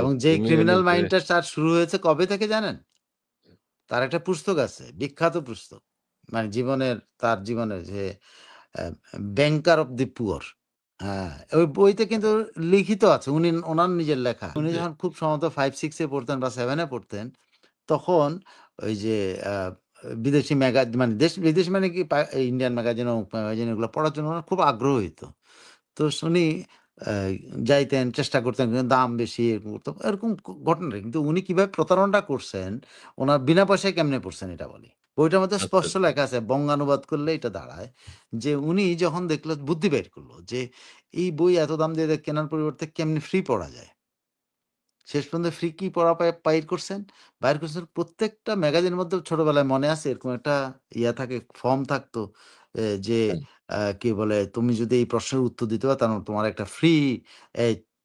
এবং যে ক্রিমিনাল মাইন্ডটা তার শুরু হয়েছে কবে থেকে জানেন? তার একটা পুস্তক আছে, বিখ্যাত পুস্তক। মানে তার জীবনের যে ব্যাংকার অফ দি পুয়ার। হ্যাঁ, ওই বইতে কিন্তু লিখিত আছে। ওনার নিজের লেখা। উনি যখন খুব সম্ভবত 5-6 এ পড়তেন বা 7 এ পড়তেন, তখন ওই যে বিদেশি মানে বিদেশি মানে কি ইন্ডিয়ান ম্যাগাজিন, অমুক ম্যাগাজিন এগুলো পড়ার জন্য ওনার খুব আগ্রহ হইতো। তো উনি যাইতেন, চেষ্টা করতেন, কিন্তু দাম বেশি এরকম করতো। এরকম ঘটনা। কিন্তু উনি কিভাবে প্রতারণাটা করছেন, ওনার বিনা পয়সায় কেমনে পড়ছেন এটা বলি। বইটার মধ্যে স্পষ্ট লেখা আছে, বঙ্গানুবাদ করলে এটা দাঁড়ায় যে উনি যখন দেখলো, বুদ্ধি বের করলো যে এই বই এত দাম দিয়ে কেনার পরিবর্তে কেমনি ফ্রি পড়া যায়। শেষ পর্যন্ত ফ্রি কি পড়া বাইর করছেন? বাইর করছেন প্রত্যেকটা ম্যাগাজিনের মধ্যে। ছোটবেলায় মনে আছে এরকম একটা থাকে, ফর্ম থাকতো যে কি বলে, তুমি যদি এই প্রশ্নের উত্তর দিতে পারো তাহলে তোমার একটা ফ্রি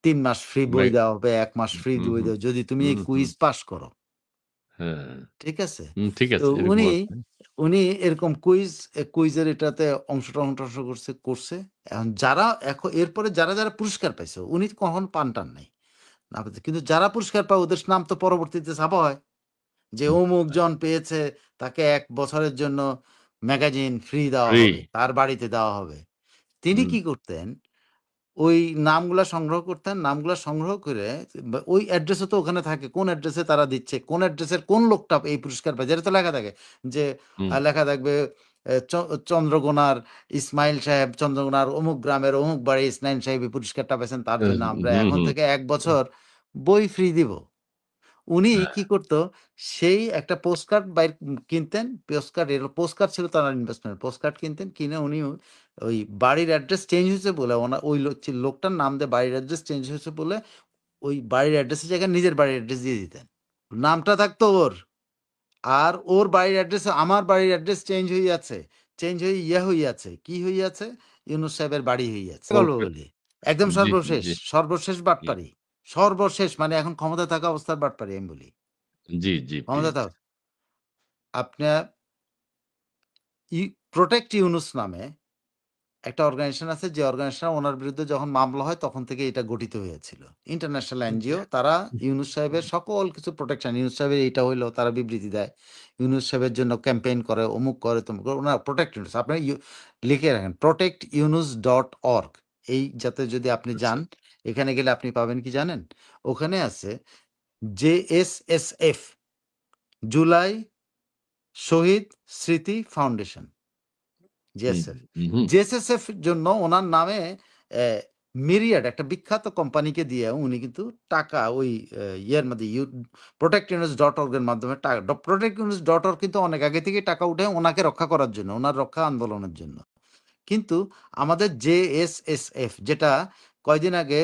৩ মাস ফ্রি বই দেওয়া হবে, ১ মাস ফ্রি বই দেওয়া যদি তুমি এই কুইজ পাস করো। ঠিক আছে? ঠিক তো আছে, এরকম আছে। উনি এরকম কুইজের এটাতে অংশ করছে। এখন এরপরে যারা পুরস্কার পাইছে, উনি কখনো পান-টান নাই। না পেতে। কিন্তু যারা পুরস্কার পায় ওদের নাম তো পরবর্তীতে ছাপা হয় যে অমুক জন পেয়েছে, তাকে ১ বছরের জন্য ম্যাগাজিন ফ্রি দেওয়া হবে, তার বাড়িতে দেওয়া হবে। তিনি কি করতেন, ওই নামগুলা সংগ্রহ করতেন। নামগুলা সংগ্রহ করে ওই অ্যাড্রেসও তো ওখানে থাকে, কোন অ্যাড্রেসে তারা দিচ্ছে, কোন অ্যাড্রেসের কোন লোকটা এই পুরস্কার পায়, যেটা তো লেখা থাকে যে লেখা থাকবে চন্দ্রকোনার ইসমাইল সাহেব, চন্দ্রকোনার অমুক গ্রামের অমুক বাড়ি ইসমাইল সাহেব এই পুরস্কারটা পেয়েছেন, তার জন্য আমরা এখন থেকে ১ বছর বই ফ্রি দিব। উনি কি করতো, সেই একটা পোস্টকার্ড কিনতেন। পোস্টকার্ড ছিল তার ইনভেস্টমেন্ট। পোস্টকার্ড কিনতেন, কিনে উনি ওই বাড়ির অ্যাড্রেস চেঞ্জ হয়েছে বলে, ওই লোকটার নাম দিয়ে বাড়ির অ্যাড্রেস চেঞ্জ হয়েছে বলে ওই বাড়ির অ্যাড্রেসের জায়গায় নিজের বাড়ির অ্যাড্রেস দিয়ে দিতেন। নামটা থাকতো ওর, আর ওর বাড়ির অ্যাড্রেস, আমার বাড়ির অ্যাড্রেস চেঞ্জ হইয়াছে, হইয়াছে, কি হইয়াছে, ইউনুস সাহেবের বাড়ি হইয়াছে বলি। একদম সর্বশেষ বাটপারি। সর্বশেষ মানে এখন ক্ষমতা থাকা অবস্থার বাটপারি আমি বলি। ক্ষমতা থাকা আপনার প্রোটেক্ট ইউনুস নামে একটা অর্গানাইজেশন আছে, যে অর্গানাইজেশন ওনার বিরুদ্ধে যখন মামলা হয় তখন থেকে এটা গঠিত হয়েছিল। International NGO. তারা ইউনুস সাহেবের সকল কিছু প্রোটেকশন, ইউনুস সাহেবের এইটা হইলেও তারা বিবৃতি দেয়, ইউনুস সাহেবের জন্য ক্যাম্পেইন করে, অমুক করে, তমুক করে। ওনারা প্রোটেক্ট ইউনুস, আপনি লিখে রাখেন protectyunus.org। এই যাতে যদি আপনি যান, এখানে গেলে আপনি পাবেন কি জানেন, ওখানে আছে JSSF, জুলাই শহীদ স্মৃতি ফাউন্ডেশন, জেএসএসএফ জন্য ওনার নামে মিরিয়াড একটা বিখ্যাত কোম্পানিকে দিয়ে উনি কিন্তু টাকা ওই ইয়ের মধ্যে protectyunus.org এর মাধ্যমে টাকা, protectyunus.org কিন্তু অনেক আগে থেকে টাকা উঠে ওনাকে রক্ষা করার জন্য, ওনার রক্ষা আন্দোলনের জন্য। কিন্তু আমাদের JSSF, যেটা কয়দিন আগে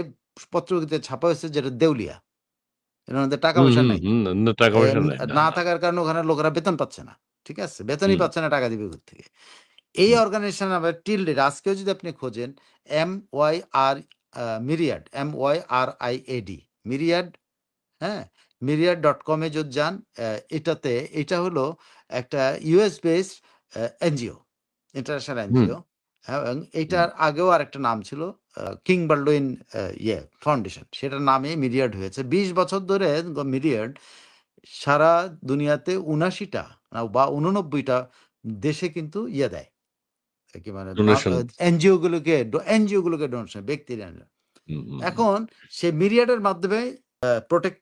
পত্রিকাতে ছাপা হয়েছে, যেটা দেউলিয়া, ওনাদের টাকা পয়সা নাই, না থাকার কারণে ওখানে লোকেরা বেতন পাচ্ছে না। ঠিক আছে, বেতনই পাচ্ছে না, টাকা দিবে কোথা থেকে। এই অর্গানাইজেশন আবার টিল্ডেড, আজকেও যদি আপনি খোঁজেন MYRIAD, মিরিয়াড, হ্যাঁ, myriad.com এ যদি যান, এটা হলো একটা US based NGO, international NGO. এবং এটার আগেও আরেকটা নাম ছিল কিং বার্লুইন ফাউন্ডেশন, সেটার নামে মিরিয়াড হয়েছে। 20 বছর ধরে মিরিয়াড সারা দুনিয়াতে 79টা বা 89টা দেশে কিন্তু দেয়, কি মানে এনজিও গুলোকে ডোনেশন, ব্যক্তির। এখন সে মিরিয়াডের মাধ্যমে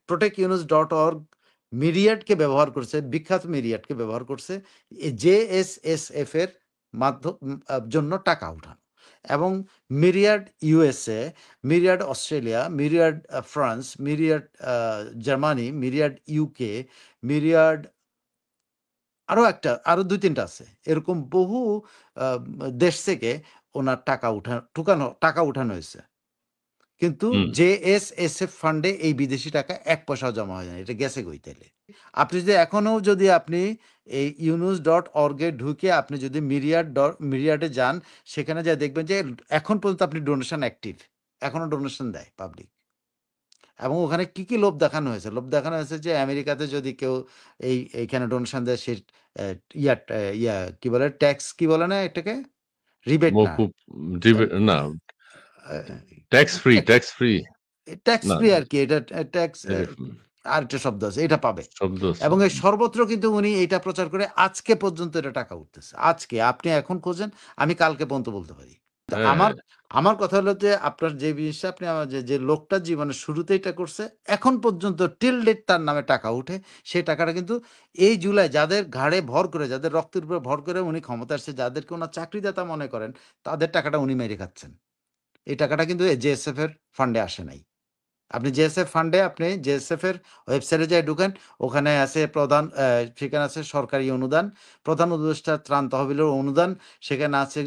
protectyunus.org মিরিয়াডকে ব্যবহার করছে, বিখ্যাত মিরিয়াডকে ব্যবহার করছে JSSF এর জন্য টাকা উঠানো। এবং Myriad USA, Myriad Australia, Myriad France, Myriad Germany, Myriad UK, Myriad আরো 2-3টা আছে, এরকম বহু দেশ থেকে ওনার টাকা উঠানো হয়েছে। কিন্তু JSSF ফান্ডে এই বিদেশি টাকা 1 পয়সাও জমা হয় না। এটা গেছে কই তাইলে? আপনি যদি আপনি এই yunus.org এ ঢুকে আপনি যদি মিরিয়াডে যান, সেখানে যা দেখবেন যে এখন পর্যন্ত আপনি ডোনেশন অ্যাক্টিভ, এখনো ডোনেশন দেয় পাবলিক। এবং ওখানে কি লোভ দেখানো হয়েছে? লোভ দেখানো হয়েছে যে আমেরিকাতে যদি কেউ এইখানে ডোনেশন দেয়, সে কি বলে, ট্যাক্স কি বলে না এটাকে, রিবেট না, ট্যাক্স ফ্রি। ট্যাক্স না, ফ্রি আরকি। এটা ট্যাক্স রিফান্ড আরেকটা শব্দ আছে। এটা পাবে। শব্দ আছে। এবং এই সর্বত্র কিন্তু উনি এইটা প্রচার করে আজকে পর্যন্ত এটা টাকা উঠতেছে। আজকে আপনি এখন খোঁজেন, আমি কালকে পর্যন্ত বলতে পারি। তো হ্যাঁ, আমার কথা হলো যে আপনার যে জিনিসটা আপনি আমার যে লোকটা জীবনের শুরুতে এটা করছে, এখন পর্যন্ত টিল ডেট তার নামে টাকা উঠে। সেই টাকাটা কিন্তু এই জুলাই যাদের ঘাড়ে ভর করে, যাদের রক্তের উপরে ভর করে উনি ক্ষমতায় আসছে, যাদেরকে উনার চাকরিদাতা মনে করেন, তাদের টাকাটা উনি মেরে খাচ্ছেন। এই টাকাটা কিন্তু জেএসএফ এর ফান্ডে আসে নাই। আপনি জেএসএফ ফান্ডে আপনি জেএসএফ এর ওয়েবসাইটে যেয়ে ঢুকেন, ওখানে আছে প্রধান সেখানে আছে সরকারি অনুদান, প্রধান উপদেষ্টা ত্রাণ তহবিলের অনুদান, সেখানে আছে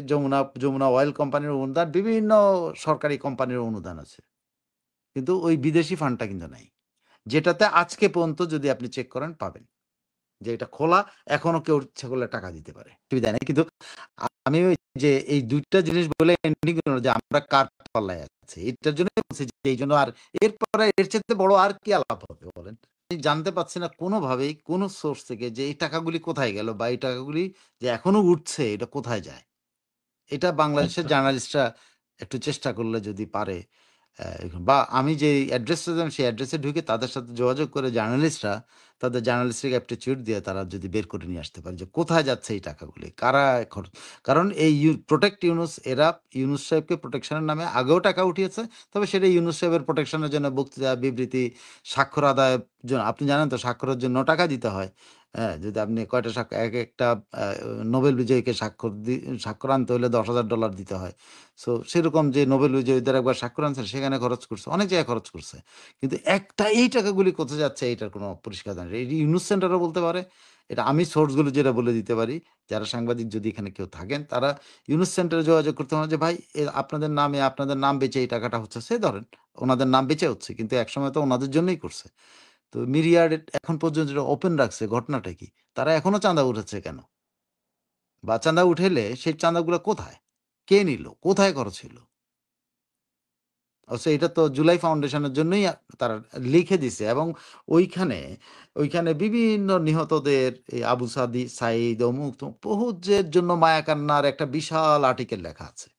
যমুনা অয়েল কোম্পানির অনুদান, বিভিন্ন সরকারি কোম্পানির অনুদান আছে। কিন্তু ওই বিদেশি ফান্ডটা কিন্তু নাই। যেটাতে আজকে পর্যন্ত যদি আপনি চেক করেন পাবেন। যে এটা খোলা, এখনো কেউ ইচ্ছা করলে টাকা দিতে পারে। অসুবিধা নাই। কিন্তু আমি ওই যে এই ২ টা জিনিস বলে এন্ডিং করলাম যে আমরা কার পাল্লায় আছি। এটার জন্যই বলছি যে এইজন্য আর এরপরে এর চাইতে বড় আর কি আলাপ হবে বলেন? আমি জানতে পারছি না কোনোভাবেই কোন সোর্স থেকে যে এই টাকাগুলি কোথায় গেল বা এই টাকাগুলি যে এখনো উঠছে এটা কোথায় যায়? এটা বাংলাদেশের আচ্ছা। জার্নালিস্টরা একটু চেষ্টা করলে যদি পারে বা আমি যে অ্যাড্রেসটা দিলাম সেই অ্যাড্রেসে ঢুকে তাদের সাথে যোগাযোগ করে জার্নালিস্টরা তাদের জার্নালিস্টিক অ্যাপটিটিউড দিয়ে তারা যদি বের করে নিয়ে আসতে পারে যে কোথায় যাচ্ছে এই টাকাগুলি? কারা খরচ কারণ এই প্রোটেক্ট ইউনুস এরা ইউনুস সাহেবকে প্রোটেকশনের নামে আগেও টাকা উঠিয়েছে। তবে সেটা ইউনুস সাহেবের প্রোটেকশনের জন্য বক্তৃতা, বিবৃতি, স্বাক্ষর আদায়ের জন্য আপনি জানেন তো স্বাক্ষরের জন্য টাকা দিতে হয়। হ্যাঁ, যদি আপনি কয়টা একেকটা আ নোবেল বিজয়ীকে স্বাক্ষর আনতে হলে $১০,০০০ দিতে হয়। সো সেরকম যে নোবেল বিজয়ীদের একবার স্বাক্ষর আনছেন সেখানে খরচ করছে। অনেক জায়গায় খরচ করছে। কিন্তু এই টাকাগুলি কোথায় যাচ্ছে এইটার কোনো পরিষ্কার জানা নেই। ইউনুস সেন্টারও বলতে পারে। এটা আমি সোর্স গুলো যেটা বলে দিতে পারি। যারা সাংবাদিক যদি এখানে কেউ থাকেন তারা ইউনুস সেন্টারে যোগাযোগ করতে পারেন যে ভাই আপনাদের নামে আপনাদের নাম বেচে এই টাকাটা হচ্ছে। সে ধরেন উনাদের নাম বেঁচে হচ্ছে। কিন্তু একসময় তো উনাদের জন্যই করছে। তো মিরিয়ার এখন পর্যন্ত যেটা ওপেন রাখছে ঘটনাটা কি? তারা এখনো চাঁদা উঠাচ্ছে কেন? বা চাঁদা উঠাইলে সেই চাঁদাগুলা কোথায়? কে নিল? কোথায় খরচ হইল? অথচ এটা তো জুলাই ফাউন্ডেশনের জন্যই তারা লিখে দিছে এবং ওইখানে, ওইখানে বিভিন্ন নিহতদের এই আবু সাঈদ, অমুক তমুক বহুত জন্য মায়া কান্নার একটা বিশাল আর্টিকেল লেখা আছে।